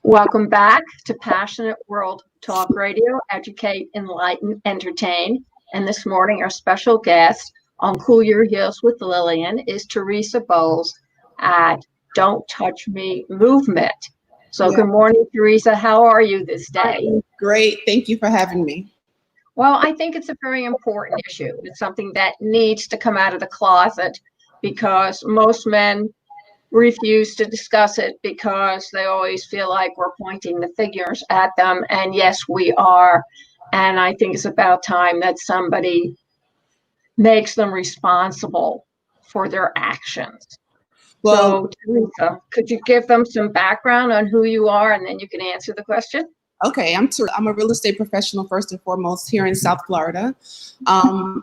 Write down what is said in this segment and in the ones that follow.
Welcome back to Passionate World Talk Radio, Educate, Enlighten, Entertain. And this morning, our special guest on Cool Your Heels with Lillian is Theresa Bowe at Don't Touch Me Movement. So Good morning, Theresa. How are you this day? Great. Thank you for having me. Well, I think it's a very important issue. It's something that needs to come out of the closet because most men refuse to discuss it because they always feel like we're pointing the fingers at them. And yes, we are. And I think it's about time that somebody makes them responsible for their actions. Well, so, Theresa, could you give them some background on who you are, and then you can answer the question? Okay, I'm a real estate professional first and foremost here in South Florida.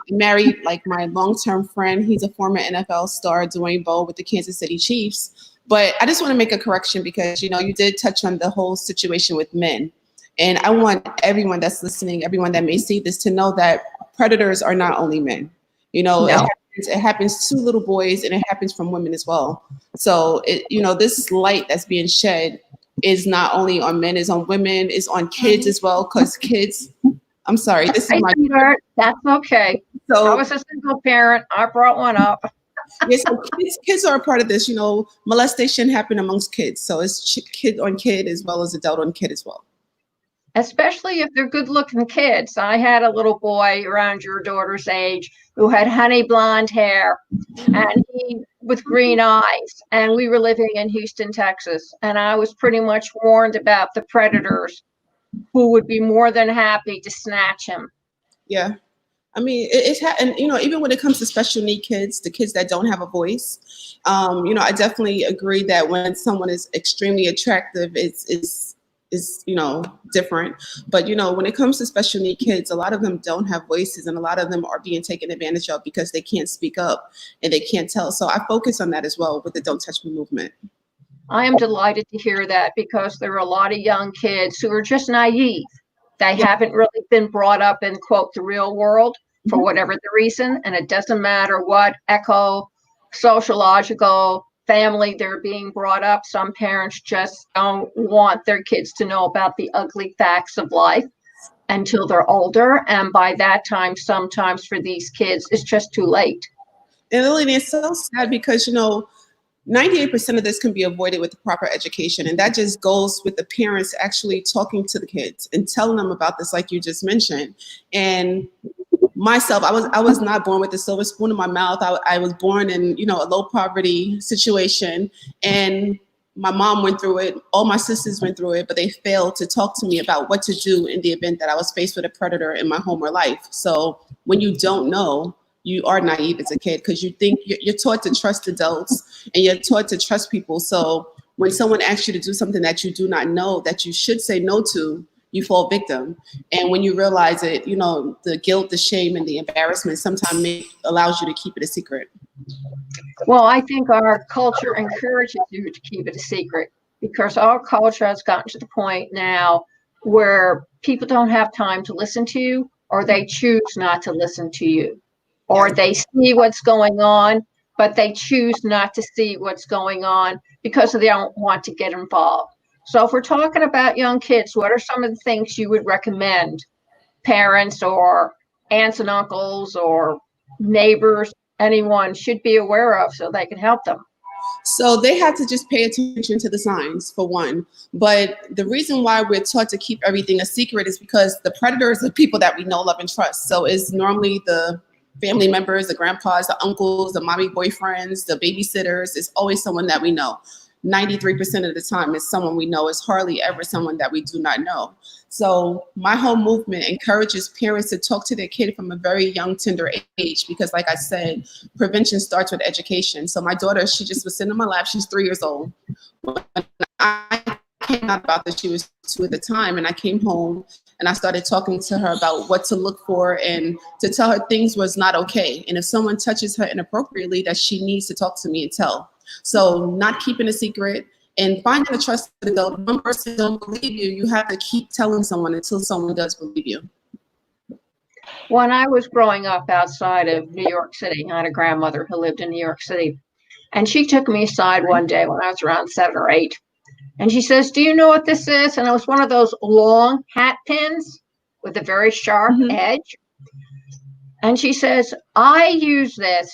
Married like my long-term friend. He's a former NFL star, Theresa Bowe with the Kansas City Chiefs. But I just want to make a correction because, you did touch on the whole situation with men. And I want everyone that's listening, everyone that may see this to know that predators are not only men. No. It happens to little boys and it happens from women as well. So, this light that's being shed is not only on men, is on women, is on kids as well. Because kids, I'm sorry, this is my That's okay. So I was a single parent. I brought one up. Yes, so kids are a part of this. Molestation happen amongst kids. So it's kid on kid as well as adult on kid as well. Especially if they're good looking kids. I had a little boy around your daughter's age who had honey blonde hair and he with green eyes. And we were living in Houston, Texas. And I was pretty much warned about the predators who would be more than happy to snatch him. Yeah. I mean, and even when it comes to special need kids, the kids that don't have a voice, I definitely agree that when someone is extremely attractive, it's different. But, when it comes to special need kids, a lot of them don't have voices and a lot of them are being taken advantage of because they can't speak up and they can't tell. So I focus on that as well with the Don't Touch Me movement. I am delighted to hear that because there are a lot of young kids who are just naive. They haven't really been brought up in, quote, the real world for whatever the reason. And it doesn't matter what sociological family they're being brought up. Some parents just don't want their kids to know about the ugly facts of life until they're older. And by that time, sometimes for these kids, it's just too late. And Lillian, it's so sad because, 98% of this can be avoided with the proper education. And that just goes with the parents actually talking to the kids and telling them about this, like you just mentioned. And myself, I was not born with a silver spoon in my mouth. I was born in, a low poverty situation. And my mom went through it. All my sisters went through it, but they failed to talk to me about what to do in the event that I was faced with a predator in my home or life. So when you don't know, you are naive as a kid because you think you're taught to trust adults and you're taught to trust people. So when someone asks you to do something that you do not know that you should say no to, you fall victim. And when you realize it, the guilt, the shame, and the embarrassment sometimes allows you to keep it a secret. Well, I think our culture encourages you to keep it a secret because our culture has gotten to the point now where people don't have time to listen to you or they choose not to listen to you. Or they see what's going on, but they choose not to see what's going on because they don't want to get involved. So if we're talking about young kids, what are some of the things you would recommend parents or aunts and uncles or neighbors, anyone should be aware of so they can help them? So they have to just pay attention to the signs, for one. But the reason why we're taught to keep everything a secret is because the predators are people that we know, love, and trust. So it's normally the family members, the grandpas, the uncles, the mommy boyfriends, the babysitters. It's always someone that we know. 93% of the time, it's someone we know. It's hardly ever someone that we do not know. So my whole movement encourages parents to talk to their kid from a very young, tender age, because like I said, prevention starts with education. So my daughter, she just was sitting in my lap. She's 3 years old. When I came out about this, she was 2 at the time, and I came home and I started talking to her about what to look for and to tell her things was not okay. And if someone touches her inappropriately, that she needs to talk to me and tell. So not keeping a secret and finding a trusted adult. One person don't believe you, you have to keep telling someone until someone does believe you. When I was growing up outside of New York City, I had a grandmother who lived in New York City. And she took me aside one day when I was around 7 or 8. And she says, do you know what this is? And it was one of those long hat pins with a very sharp edge. And she says, I use this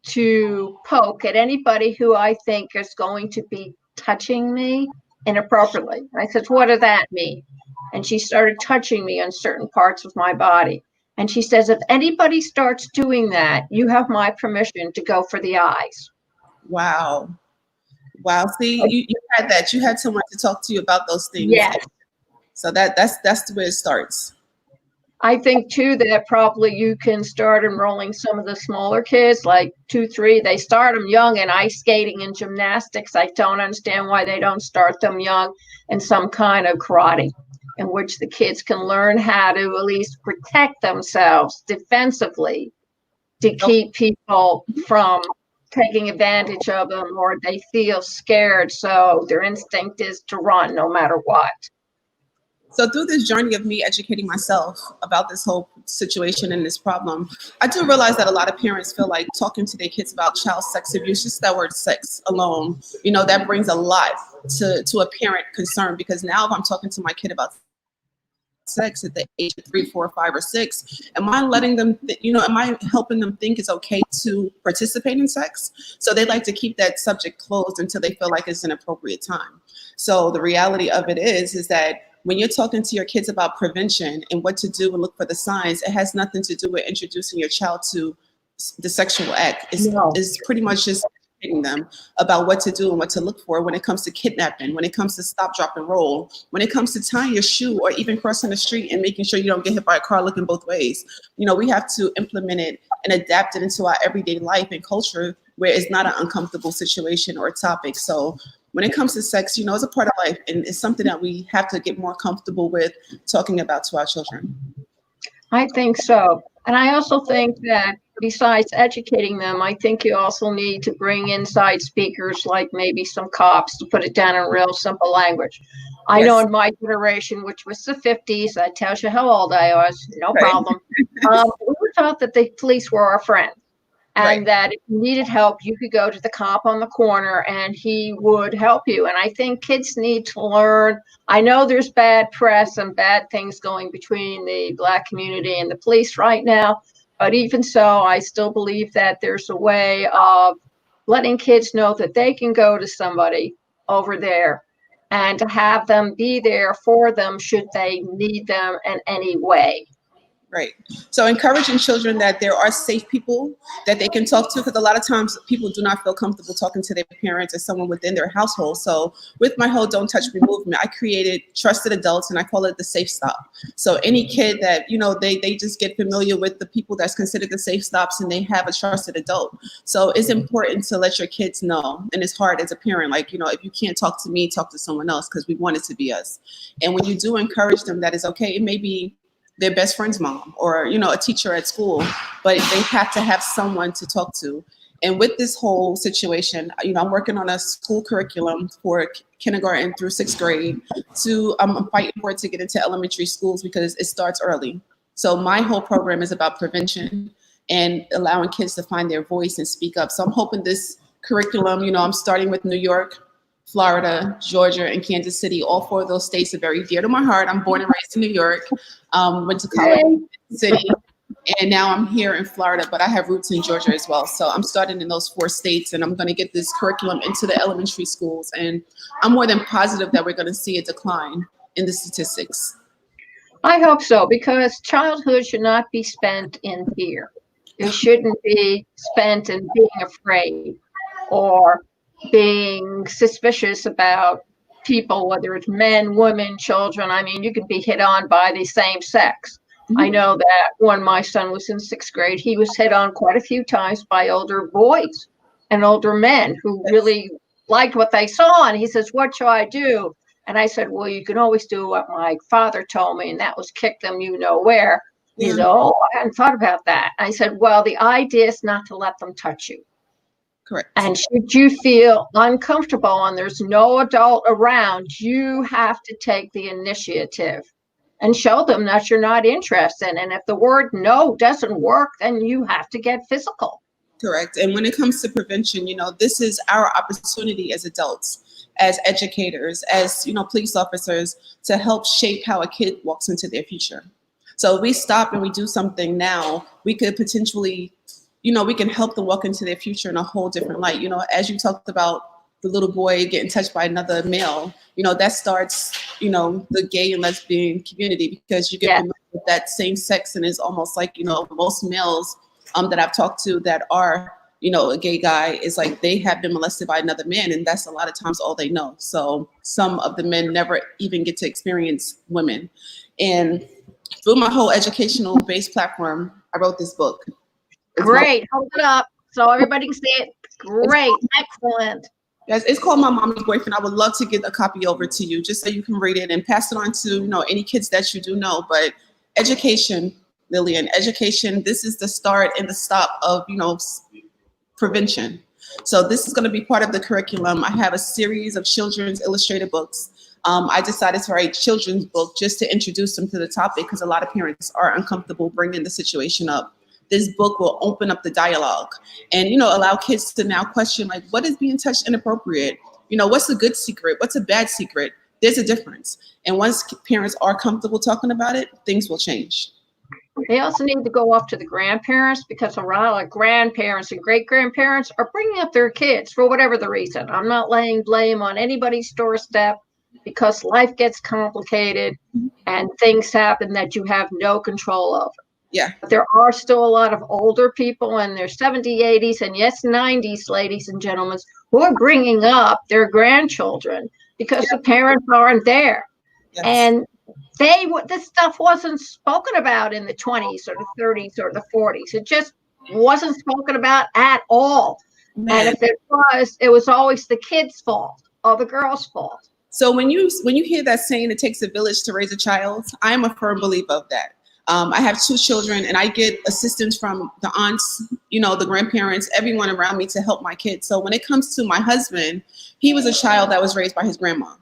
to poke at anybody who I think is going to be touching me inappropriately. And I said, what does that mean? And she started touching me on certain parts of my body. And she says, if anybody starts doing that, you have my permission to go for the eyes. Wow. Wow. See, you had that. You had someone to talk to you about those things. Yes. So that's the way it starts. I think too that probably you can start enrolling some of the smaller kids, like 2, 3. They start them young in ice skating and gymnastics. I don't understand why they don't start them young in some kind of karate, in which the kids can learn how to at least protect themselves defensively to keep people from taking advantage of them, or they feel scared, so their instinct is to run no matter what. So through this journey of me educating myself about this whole situation and this problem, I do realize that a lot of parents feel like talking to their kids about child sex abuse, just that word sex alone, that brings a lot to a parent concern, because now if I'm talking to my kid about sex at the age of 3, 4, 5, or 6, am I letting them, am I helping them think it's okay to participate in sex? So they like to keep that subject closed until they feel like it's an appropriate time. So the reality of it is that when you're talking to your kids about prevention and what to do and look for the signs, it has nothing to do with introducing your child to the sexual act. It's pretty much just educating them about what to do and what to look for when it comes to kidnapping, when it comes to stop, drop, and roll, when it comes to tying your shoe, or even crossing the street and making sure you don't get hit by a car looking both ways. We have to implement it and adapt it into our everyday life and culture where it's not an uncomfortable situation or topic. So when it comes to sex, it's a part of life, and it's something that we have to get more comfortable with talking about to our children. I think so. And I also think that besides educating them, I think you also need to bring inside speakers, like maybe some cops, to put it down in real simple language. I know in my generation, which was the 50s, that tells you how old I was, no problem. We were taught that the police were our friend. And that if you needed help, you could go to the cop on the corner and he would help you. And I think kids need to learn. I know there's bad press and bad things going between the Black community and the police right now. But even so, I still believe that there's a way of letting kids know that they can go to somebody over there and to have them be there for them should they need them in any way. Right. So encouraging children that there are safe people that they can talk to, because a lot of times people do not feel comfortable talking to their parents or someone within their household. So with my whole Don't Touch Me movement, I created trusted adults, and I call it the safe stop. So any kid that, they just get familiar with the people that's considered the safe stops, and they have a trusted adult. So it's important to let your kids know. And it's hard as a parent, like, if you can't talk to me, talk to someone else, because we want it to be us. And when you do encourage them that it's okay, it may be their best friend's mom or, a teacher at school, but they have to have someone to talk to. And with this whole situation, I'm working on a school curriculum for kindergarten through 6th grade I'm fighting for it to get into elementary schools because it starts early. So my whole program is about prevention and allowing kids to find their voice and speak up. So I'm hoping this curriculum, I'm starting with New York, Florida, Georgia, and Kansas City. All 4 of those states are very dear to my heart. I'm born and raised in New York, went to college in the city, and now I'm here in Florida, but I have roots in Georgia as well. So I'm starting in those 4 states, and I'm going to get this curriculum into the elementary schools. And I'm more than positive that we're going to see a decline in the statistics. I hope so, because childhood should not be spent in fear. It shouldn't be spent in being afraid or being suspicious about people, whether it's men, women, children. I mean, you could be hit on by the same sex. I know that when my son was in 6th grade, he was hit on quite a few times by older boys and older men who really liked what they saw. And he says, what should I do? And I said, well, you can always do what my father told me, and that was kick them where. He said, oh, I hadn't thought about that. I said, well, the idea is not to let them touch you. Correct. And should you feel uncomfortable and there's no adult around, you have to take the initiative and show them that you're not interested. And if the word no doesn't work, then you have to get physical. Correct. And when it comes to prevention, this is our opportunity as adults. as educators, as, police officers, to help shape how a kid walks into their future. So if we stop and we do something now, we could potentially, we can help them walk into their future in a whole different light. As you talked about the little boy getting touched by another male, that starts, the gay and lesbian community, because you get familiar with that same sex, and it's almost like, most males that I've talked to that are, a gay guy, is like they have been molested by another man, and that's a lot of times all they know. So some of the men never even get to experience women. And through my whole educational based platform, I wrote this book. Great. Hold it up so everybody can see it. Great. Excellent. Yes, it's called My Mommy's Boyfriend. I would love to get a copy over to you just so you can read it and pass it on to, any kids that you do know. But education, Lillian, education, this is the start and the stop of, prevention. So this is going to be part of the curriculum. I have a series of children's illustrated books. I decided to write children's book just to introduce them to the topic, because a lot of parents are uncomfortable bringing the situation up. This book will open up the dialogue and, allow kids to now question, like, what is being touched inappropriate? What's a good secret? What's a bad secret? There's a difference. And once parents are comfortable talking about it, things will change. They also need to go off to the grandparents, because a lot of grandparents and great-grandparents are bringing up their kids for whatever the reason. I'm not laying blame on anybody's doorstep, because life gets complicated and things happen that you have no control over. Yeah. But there are still a lot of older people in their 70s, 80s, and yes, 90s, ladies and gentlemen, who are bringing up their grandchildren because the parents aren't there. Yes. And this stuff wasn't spoken about in the 20s or the 30s or the 40s. It just wasn't spoken about at all. Man. And if it was always the kid's fault or the girl's fault. So when you hear that saying, it takes a village to raise a child, I am a firm believer of that. I have 2 children, and I get assistance from the aunts, the grandparents, everyone around me to help my kids. So when it comes to my husband, he was a child that was raised by his grandma.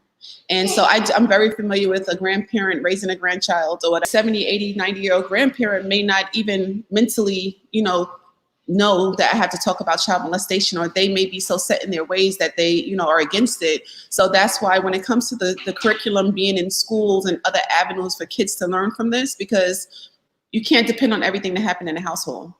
And so I'm very familiar with a grandparent raising a grandchild, or a 70, 80, 90-year-old grandparent may not even mentally, know that I have to talk about child molestation, or they may be so set in their ways that they, are against it. So that's why when it comes to the curriculum being in schools and other avenues for kids to learn from this, because you can't depend on everything that happened in the household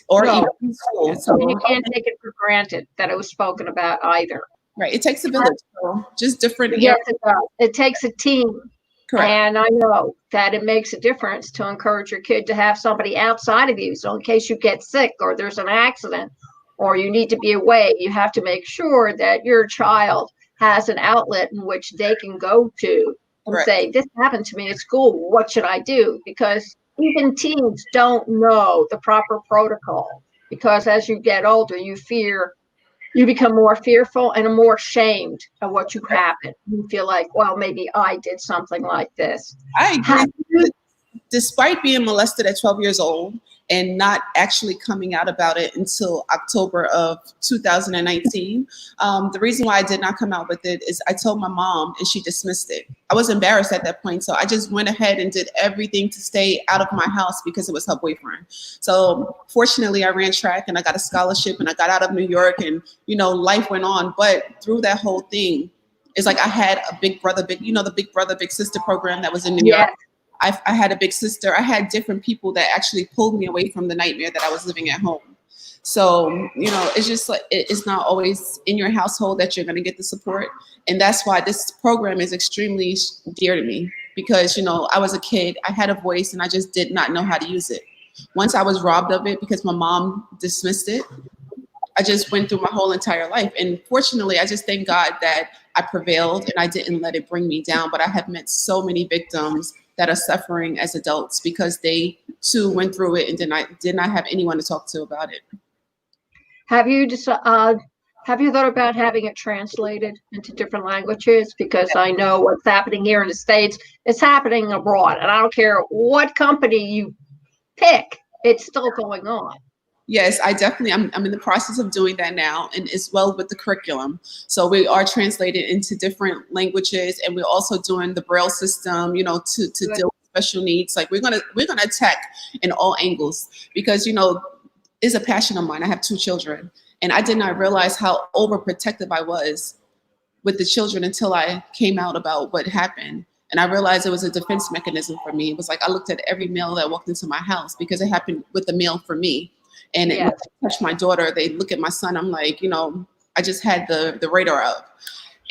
or even in school. So you can't take it for granted that it was spoken about either. Right. It takes a village. So just different. Yes, it does. It takes a team. Correct. And I know that it makes a difference to encourage your kid to have somebody outside of you. So in case you get sick or there's an accident or you need to be away, you have to make sure that your child has an outlet in which they can go to and say, this happened to me at school. What should I do? Because even teens don't know the proper protocol, because as you get older, you become more fearful and more ashamed of what you happened. You feel like, well, maybe I did something like this. I agree. Despite being molested at 12 years old and not actually coming out about it until October of 2019, the reason why I did not come out with it is I told my mom and she dismissed it. I was embarrassed at that point. So I just went ahead and did everything to stay out of my house because it was her boyfriend. So fortunately I ran track and I got a scholarship and I got out of New York, and, life went on. But through that whole thing, it's like I had a big brother, the big brother, big sister program that was in New York. I had a big sister. I had different people that actually pulled me away from the nightmare that I was living at home. So, it's just like, it's not always in your household that you're going to get the support. And that's why this program is extremely dear to me, because, I was a kid, I had a voice, and I just did not know how to use it. Once I was robbed of it because my mom dismissed it, I just went through my whole entire life. And fortunately, I just thank God that I prevailed and I didn't let it bring me down. But I have met so many victims that are suffering as adults because they too went through it and did not have anyone to talk to about it. Have you thought about having it translated into different languages? Because I know what's happening here in the States, it's happening abroad. And I don't care what company you pick, it's still going on. Yes, I'm in the process of doing that now, and as well with the curriculum. So we are translated into different languages, and we're also doing the Braille system, to deal with special needs. Like we're gonna attack in all angles, because it's a passion of mine. I have 2 children, and I did not realize how overprotective I was with the children until I came out about what happened. And I realized it was a defense mechanism for me. It was like I looked at every male that walked into my house because it happened with the male for me. And it Yes. touched my daughter. They look at my son. I'm like, I just had the radar up.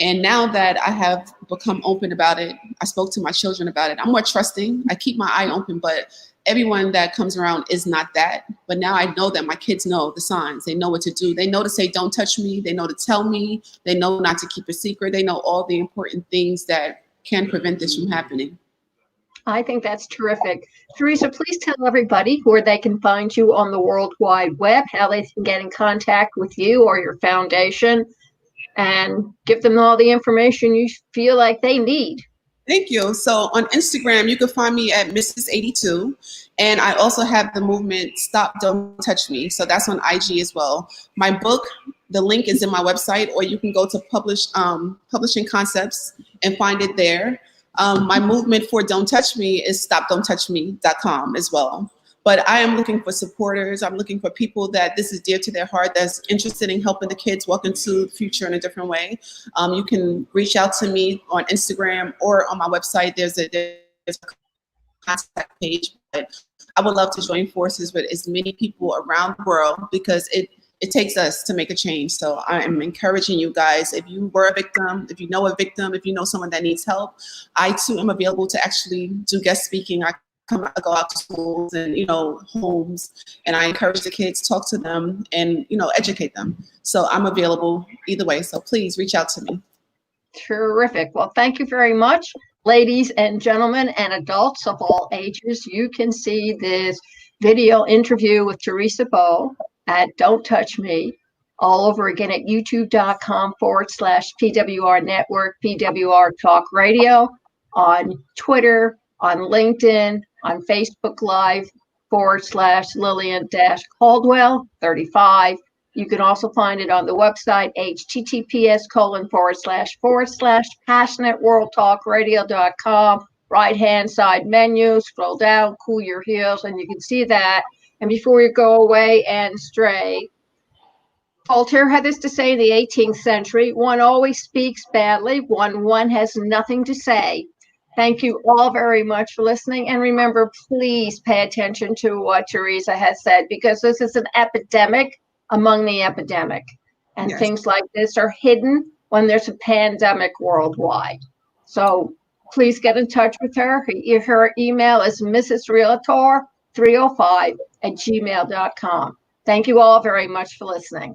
And now that I have become open about it, I spoke to my children about it. I'm more trusting. I keep my eye open, but everyone that comes around is not that. But now I know that my kids know the signs. They know what to do. They know to say, don't touch me. They know to tell me. They know not to keep a secret. They know all the important things that can prevent this from happening. I think that's terrific. Theresa, please tell everybody where they can find you on the World Wide Web, how they can get in contact with you or your foundation, and give them all the information you feel like they need. Thank you. So on Instagram, you can find me at Mrs.82. And I also have the movement Stop, Don't Touch Me. So that's on IG as well. My book, the link is in my website, or you can go to Publishing Concepts and find it there. My movement for Don't Touch Me is stopdon'ttouchme.com as well. But I am looking for supporters. I'm looking for people that this is dear to their heart, that's interested in helping the kids walk into the future in a different way. You can reach out to me on Instagram or on my website. There's a contact page. But I would love to join forces with as many people around the world, because it takes us to make a change. So I am encouraging you guys, if you were a victim, if you know a victim, if you know someone that needs help, I too am available to actually do guest speaking. I go out to schools and, homes, and I encourage the kids, talk to them and, educate them. So I'm available either way. So please reach out to me. Terrific. Well, thank you very much, ladies and gentlemen and adults of all ages. You can see this video interview with Theresa Bowe at Don't Touch Me all over again at youtube.com/PWR Network, PWR Talk Radio, on Twitter, on LinkedIn, on Facebook Live /Lillian-Caldwell35. You can also find it on the website, https://passionateworldtalkradio.com. Right-hand side menu, scroll down, cool your heels, and you can see that. And before you go away and stray, Voltaire had this to say in the 18th century: one always speaks badly when one has nothing to say. Thank you all very much for listening. And remember, please pay attention to what Theresa has said, because this is an epidemic among the epidemic. And Yes. Things like this are hidden when there's a pandemic worldwide. So please get in touch with her. Her email is mrsrealtor305@gmail.com. Thank you all very much for listening.